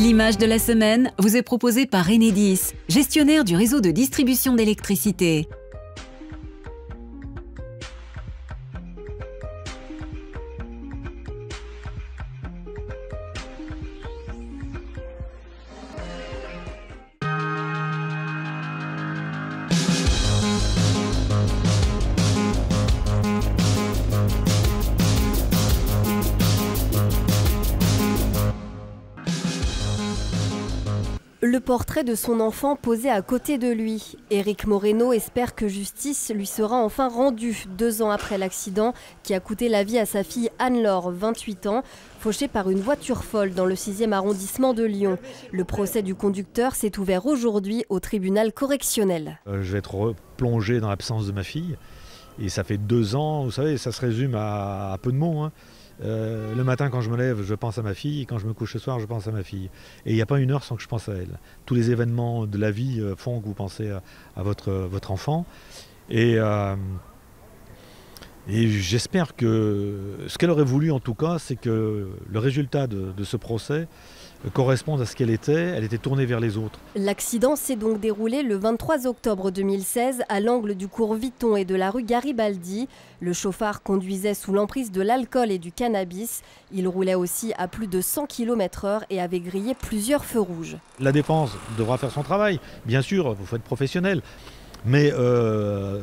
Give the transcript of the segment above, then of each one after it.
L'image de la semaine vous est proposée par Enedis, gestionnaire du réseau de distribution d'électricité. Le portrait de son enfant posé à côté de lui. Éric Moreno espère que justice lui sera enfin rendue 2 ans après l'accident qui a coûté la vie à sa fille Anne-Laure, 28 ans, fauchée par une voiture folle dans le 6e arrondissement de Lyon. Le procès du conducteur s'est ouvert aujourd'hui au tribunal correctionnel. Je vais être replongé dans l'absence de ma fille. Et ça fait 2 ans, vous savez, ça se résume à peu de mots. Le matin, quand je me lève, je pense à ma fille. Et quand je me couche ce soir, je pense à ma fille. Et il n'y a pas une heure sans que je pense à elle. Tous les événements de la vie font que vous pensez à votre enfant. Et j'espère que ce qu'elle aurait voulu, en tout cas, c'est que le résultat de ce procès corresponde à ce qu'elle était. Elle était tournée vers les autres. L'accident s'est donc déroulé le 23 octobre 2016 à l'angle du cours Vuitton et de la rue Garibaldi. Le chauffard conduisait sous l'emprise de l'alcool et du cannabis. Il roulait aussi à plus de 100 km/h et avait grillé plusieurs feux rouges. La défense devra faire son travail. Bien sûr, il faut être professionnel. Mais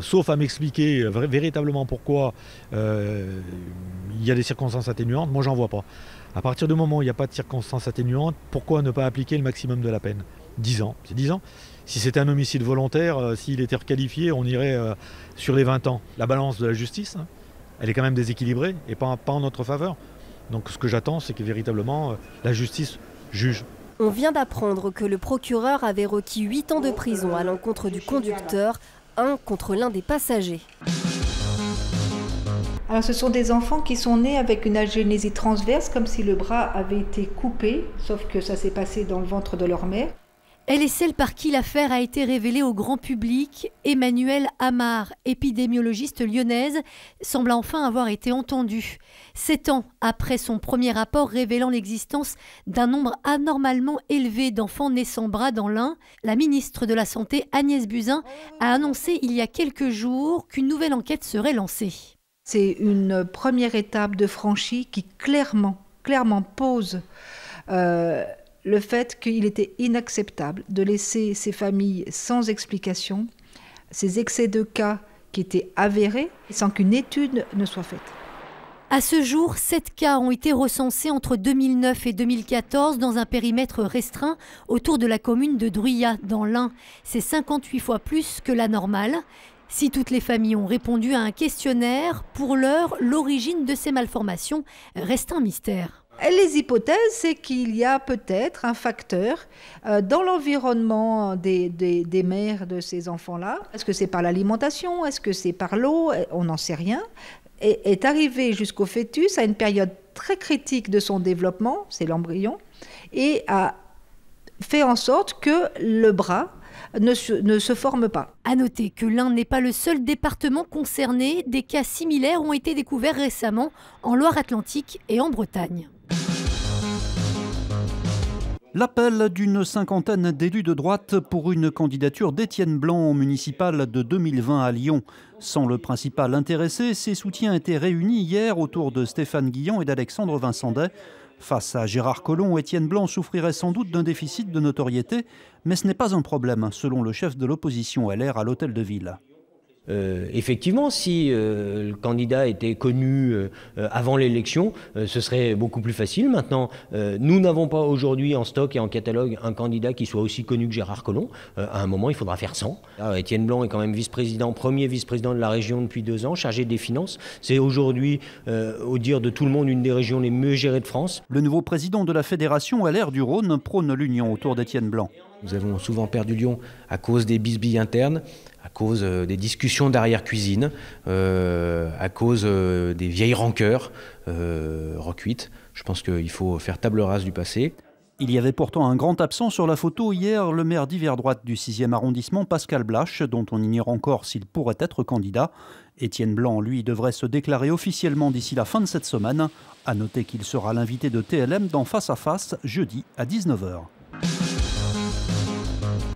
sauf à m'expliquer véritablement pourquoi il y a des circonstances atténuantes, moi j'en vois pas. À partir du moment où il n'y a pas de circonstances atténuantes, pourquoi ne pas appliquer le maximum de la peine? 10 ans, c'est 10 ans. Si c'était un homicide volontaire, s'il était requalifié, on irait sur les 20 ans. La balance de la justice, elle est quand même déséquilibrée et pas en notre faveur. Donc ce que j'attends, c'est que véritablement la justice juge. On vient d'apprendre que le procureur avait requis 8 ans de prison à l'encontre du conducteur, 1 contre l'un des passagers. Alors ce sont des enfants qui sont nés avec une agénésie transverse, comme si le bras avait été coupé, sauf que ça s'est passé dans le ventre de leur mère. Elle est celle par qui l'affaire a été révélée au grand public. Emmanuelle Amar, épidémiologiste lyonnaise, semble enfin avoir été entendue. 7 ans après son premier rapport révélant l'existence d'un nombre anormalement élevé d'enfants nés sans bras dans l'Ain, la ministre de la Santé Agnès Buzyn a annoncé il y a quelques jours qu'une nouvelle enquête serait lancée. C'est une première étape de franchie qui clairement pose le fait qu'il était inacceptable de laisser ces familles sans explication, ces excès de cas qui étaient avérés, sans qu'une étude ne soit faite. À ce jour, 7 cas ont été recensés entre 2009 et 2014 dans un périmètre restreint autour de la commune de Druyat, dans l'Ain. C'est 58 fois plus que la normale. Si toutes les familles ont répondu à un questionnaire, pour l'heure, l'origine de ces malformations reste un mystère. Les hypothèses, c'est qu'il y a peut-être un facteur dans l'environnement des mères de ces enfants-là. Est-ce que c'est par l'alimentation? Est-ce que c'est par l'eau? On n'en sait rien. Et est arrivé jusqu'au fœtus à une période très critique de son développement, c'est l'embryon, et a fait en sorte que le bras ne se forme pas. À noter que l'Ain n'est pas le seul département concerné. Des cas similaires ont été découverts récemment en Loire-Atlantique et en Bretagne. L'appel d'une cinquantaine d'élus de droite pour une candidature d'Étienne Blanc au municipal de 2020 à Lyon. Sans le principal intéressé, ses soutiens étaient réunis hier autour de Stéphane Guillon et d'Alexandre Vincendet. Face à Gérard Collomb, Étienne Blanc souffrirait sans doute d'un déficit de notoriété, mais ce n'est pas un problème, selon le chef de l'opposition LR à l'Hôtel de Ville. Effectivement, si le candidat était connu avant l'élection, ce serait beaucoup plus facile. Maintenant, nous n'avons pas aujourd'hui en stock et en catalogue un candidat qui soit aussi connu que Gérard Collomb. À un moment, il faudra faire 100. Étienne Blanc est quand même vice-président, premier vice-président de la région depuis 2 ans, chargé des finances. C'est aujourd'hui, au dire de tout le monde, une des régions les mieux gérées de France. Le nouveau président de la Fédération LR du Rhône prône l'union autour d'Étienne Blanc. Nous avons souvent perdu Lyon à cause des bisbilles internes, à cause des discussions d'arrière-cuisine, à cause des vieilles rancœurs recuites. Je pense qu'il faut faire table rase du passé. Il y avait pourtant un grand absent sur la photo hier, le maire d'hiver droite du 6e arrondissement, Pascal Blache, dont on ignore encore s'il pourrait être candidat. Étienne Blanc, lui, devrait se déclarer officiellement d'ici la fin de cette semaine. À noter qu'il sera l'invité de TLM dans Face à Face, jeudi à 19h.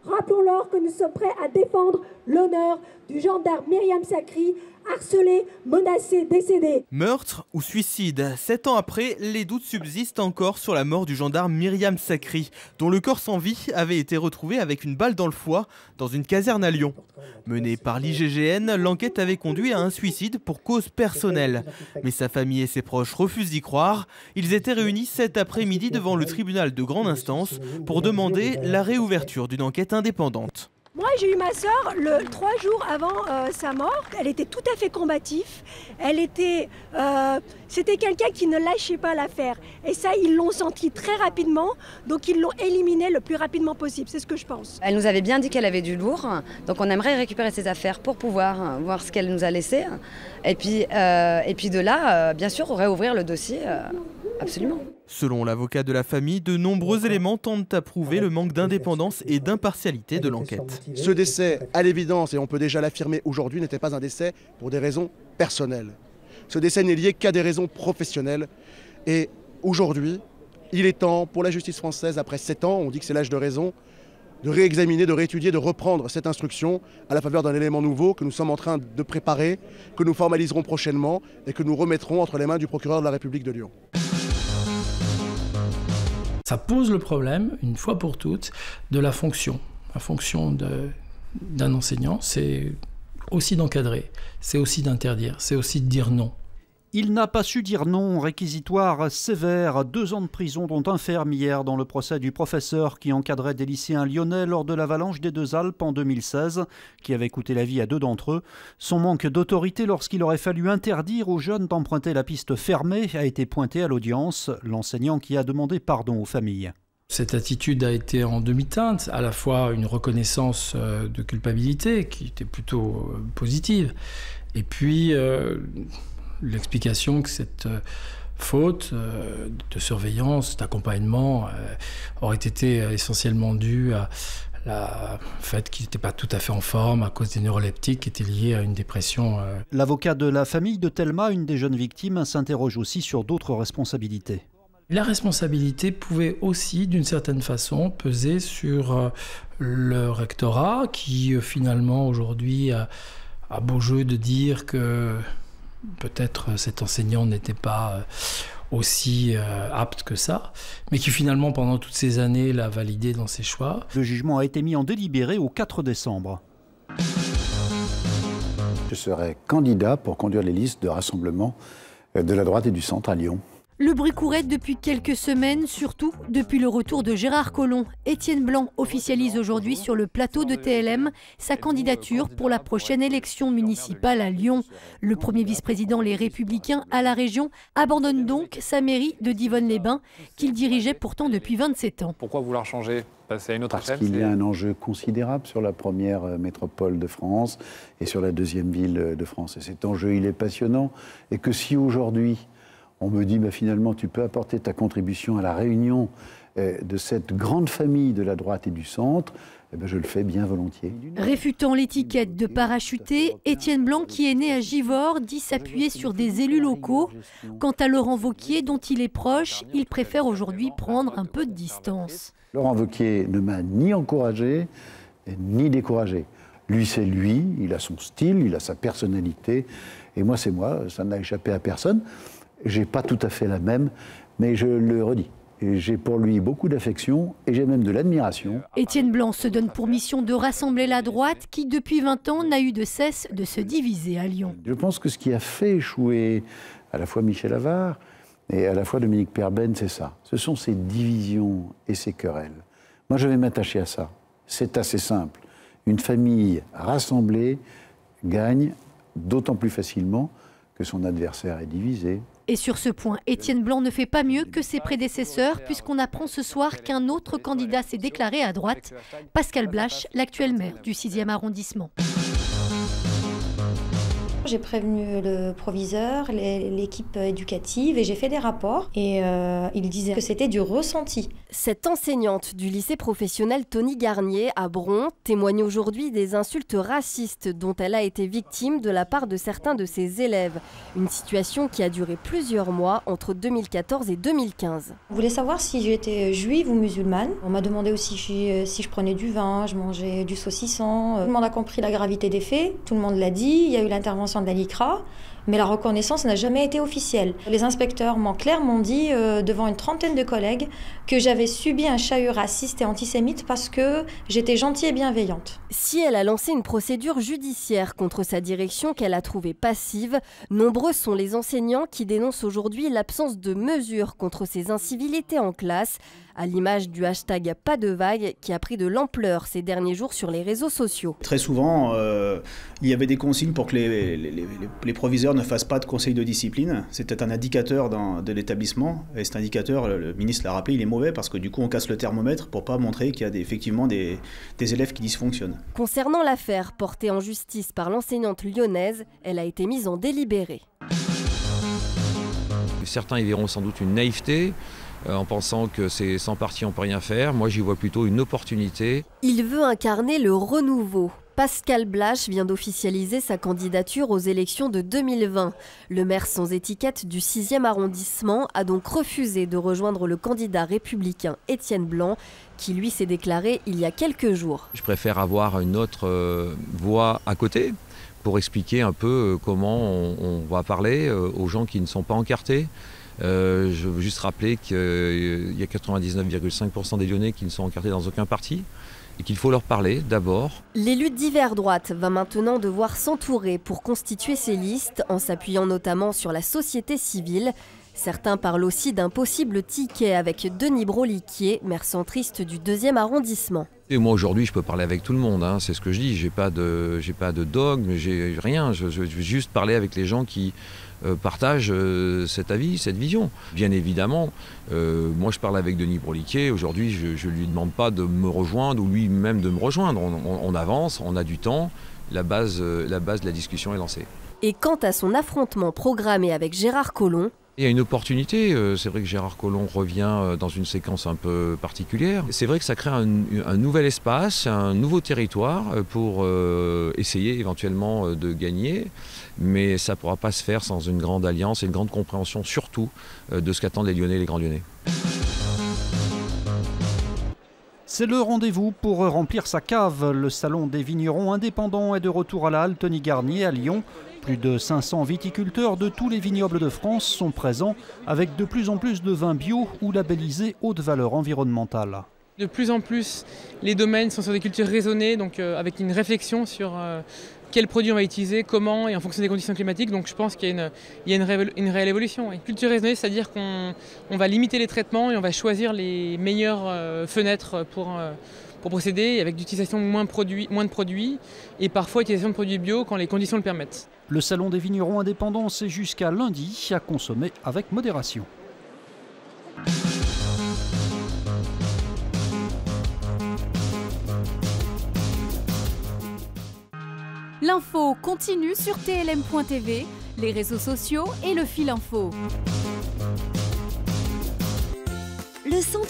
Rappelons-leur que nous sommes prêts à défendre l'honneur du gendarme Myriam Sakri, harcelé, menacé, décédé. Meurtre ou suicide? 7 ans après, les doutes subsistent encore sur la mort du gendarme Myriam Sakri, dont le corps sans vie avait été retrouvé avec une balle dans le foie dans une caserne à Lyon. Menée par l'IGGN, l'enquête avait conduit à un suicide pour cause personnelle. Mais sa famille et ses proches refusent d'y croire. Ils étaient réunis cet après-midi devant le tribunal de grande instance pour demander la réouverture d'une enquête indépendante. Moi, j'ai eu ma sœur 3 jours avant sa mort. Elle était tout à fait combative. C'était quelqu'un qui ne lâchait pas l'affaire. Et ça, ils l'ont senti très rapidement. Donc, ils l'ont éliminée le plus rapidement possible. C'est ce que je pense. Elle nous avait bien dit qu'elle avait du lourd. Donc, on aimerait récupérer ses affaires pour pouvoir voir ce qu'elle nous a laissé. Et puis de là, bien sûr, réouvrir le dossier. Absolument. Selon l'avocat de la famille, de nombreux éléments tendent à prouver le manque d'indépendance et d'impartialité de l'enquête. Ce décès, à l'évidence, et on peut déjà l'affirmer aujourd'hui, n'était pas un décès pour des raisons personnelles. Ce décès n'est lié qu'à des raisons professionnelles. Et aujourd'hui, il est temps pour la justice française, après 7 ans, on dit que c'est l'âge de raison, de réexaminer, de réétudier, de reprendre cette instruction à la faveur d'un élément nouveau que nous sommes en train de préparer, que nous formaliserons prochainement et que nous remettrons entre les mains du procureur de la République de Lyon. Ça pose le problème, une fois pour toutes, de la fonction. La fonction d'un enseignant, c'est aussi d'encadrer, c'est aussi d'interdire, c'est aussi de dire non. Il n'a pas su dire non, réquisitoire sévère, 2 ans de prison dont un ferme hier dans le procès du professeur qui encadrait des lycéens lyonnais lors de l'avalanche des Deux Alpes en 2016, qui avait coûté la vie à 2 d'entre eux. Son manque d'autorité lorsqu'il aurait fallu interdire aux jeunes d'emprunter la piste fermée a été pointé à l'audience, l'enseignant qui a demandé pardon aux familles. Cette attitude a été en demi-teinte, à la fois une reconnaissance de culpabilité qui était plutôt positive, et puis l'explication que cette faute de surveillance, d'accompagnement aurait été essentiellement due à le fait qu'il n'était pas tout à fait en forme à cause des neuroleptiques qui étaient liés à une dépression. L'avocat de la famille de Thelma, une des jeunes victimes, s'interroge aussi sur d'autres responsabilités. La responsabilité pouvait aussi, d'une certaine façon, peser sur le rectorat qui, finalement, aujourd'hui, a beau jeu de dire que peut-être cet enseignant n'était pas aussi apte que ça, mais qui finalement, pendant toutes ces années, l'a validé dans ses choix. Le jugement a été mis en délibéré au 4 décembre. Je serai candidat pour conduire les listes de rassemblement de la droite et du centre à Lyon. Le bruit courait depuis quelques semaines, surtout depuis le retour de Gérard Collomb. Étienne Blanc officialise aujourd'hui sur le plateau de TLM sa candidature pour la prochaine élection municipale à Lyon. Le premier vice-président Les Républicains à la région abandonne donc sa mairie de Divonne-les-Bains qu'il dirigeait pourtant depuis 27 ans. Pourquoi vouloir changer ? Passer à une autre Parce qu'il y a un enjeu considérable sur la première métropole de France et sur la deuxième ville de France. Et cet enjeu, il est passionnant. Et que si aujourd'hui, on me dit, finalement, tu peux apporter ta contribution à la réunion de cette grande famille de la droite et du centre, je le fais bien volontiers. Réfutant l'étiquette de parachuté, Étienne Blanc, qui est né à Givors, dit s'appuyer sur des élus locaux. Quant à Laurent Wauquiez, dont il est proche, il préfère aujourd'hui prendre un peu de distance. Laurent Wauquiez ne m'a ni encouragé, ni découragé. Lui, c'est lui, il a son style, il a sa personnalité, et moi, c'est moi, ça n'a échappé à personne. J'ai pas tout à fait la même, mais je le redis. J'ai pour lui beaucoup d'affection et j'ai même de l'admiration. Étienne Blanc se donne pour mission de rassembler la droite qui, depuis 20 ans, n'a eu de cesse de se diviser à Lyon. Je pense que ce qui a fait échouer à la fois Michel Avare et à la fois Dominique Perben, c'est ça. Ce sont ces divisions et ces querelles. Moi, je vais m'attacher à ça. C'est assez simple. Une famille rassemblée gagne d'autant plus facilement que son adversaire est divisé. Et sur ce point, Étienne Blanc ne fait pas mieux que ses prédécesseurs, puisqu'on apprend ce soir qu'un autre candidat s'est déclaré à droite, Pascal Blache, l'actuel maire du 6e arrondissement. J'ai prévenu le proviseur, l'équipe éducative et j'ai fait des rapports et ils disaient que c'était du ressenti. Cette enseignante du lycée professionnel Tony Garnier à Bron témoigne aujourd'hui des insultes racistes dont elle a été victime de la part de certains de ses élèves. Une situation qui a duré plusieurs mois entre 2014 et 2015. On voulait savoir si j'étais juive ou musulmane. On m'a demandé aussi si je prenais du vin, je mangeais du saucisson. Tout le monde a compris la gravité des faits, tout le monde l'a dit, il y a eu l'intervention de la LICRA, mais la reconnaissance n'a jamais été officielle. Les inspecteurs m'ont clairement dit, devant une trentaine de collègues, que j'avais subi un chahut raciste et antisémite parce que j'étais gentille et bienveillante. Si elle a lancé une procédure judiciaire contre sa direction qu'elle a trouvée passive, nombreux sont les enseignants qui dénoncent aujourd'hui l'absence de mesures contre ces incivilités en classe, à l'image du hashtag Pas de vague qui a pris de l'ampleur ces derniers jours sur les réseaux sociaux. Très souvent, il y avait des consignes pour que les proviseurs ne fassent pas de conseil de discipline. C'était un indicateur de l'établissement et cet indicateur, le ministre l'a rappelé, il est mauvais parce que du coup on casse le thermomètre pour pas montrer qu'il y a effectivement des élèves qui dysfonctionnent. Concernant l'affaire portée en justice par l'enseignante lyonnaise, elle a été mise en délibéré. Certains y verront sans doute une naïveté, en pensant que c'est sans parti on ne peut rien faire. Moi j'y vois plutôt une opportunité. Il veut incarner le renouveau. Pascal Blache vient d'officialiser sa candidature aux élections de 2020. Le maire sans étiquette du 6e arrondissement a donc refusé de rejoindre le candidat républicain Étienne Blanc, qui lui s'est déclaré il y a quelques jours. Je préfère avoir une autre voix à côté pour expliquer un peu comment on va parler aux gens qui ne sont pas encartés. Je veux juste rappeler qu'il y a 99,5% des Lyonnais qui ne sont encartés dans aucun parti et qu'il faut leur parler d'abord. L'élu d'hiver droite va maintenant devoir s'entourer pour constituer ses listes en s'appuyant notamment sur la société civile. Certains parlent aussi d'un possible ticket avec Denis Broliquier, maire centriste du 2e arrondissement. Et moi aujourd'hui je peux parler avec tout le monde, hein, c'est ce que je dis, j'ai pas de dogme, j'ai rien, je veux juste parler avec les gens qui partagent cet avis, cette vision. Bien évidemment, moi je parle avec Denis Broliquier, aujourd'hui je lui demande pas de me rejoindre ou lui-même de me rejoindre, on avance, on a du temps, la base de la discussion est lancée. Et quant à son affrontement programmé avec Gérard Collomb, il y a une opportunité, c'est vrai que Gérard Collomb revient dans une séquence un peu particulière. C'est vrai que ça crée un nouvel espace, un nouveau territoire pour essayer éventuellement de gagner, mais ça ne pourra pas se faire sans une grande alliance et une grande compréhension surtout de ce qu'attendent les Lyonnais et les Grands Lyonnais. C'est le rendez-vous pour remplir sa cave. Le salon des vignerons indépendants est de retour à la halle Tony Garnier à Lyon. Plus de 500 viticulteurs de tous les vignobles de France sont présents avec de plus en plus de vins bio ou labellisés haute valeur environnementale. De plus en plus, les domaines sont sur des cultures raisonnées, donc avec une réflexion sur quels produits on va utiliser, comment et en fonction des conditions climatiques. Donc je pense qu'il y a une réelle évolution. Oui. Culture raisonnée, c'est-à-dire qu'on va limiter les traitements et on va choisir les meilleures fenêtres pour procéder avec l'utilisation de moins de produits et parfois utilisation de produits bio quand les conditions le permettent. Le salon des vignerons indépendants, c'est jusqu'à lundi à consommer avec modération. L'info continue sur tlm.tv, les réseaux sociaux et le fil info. Le centre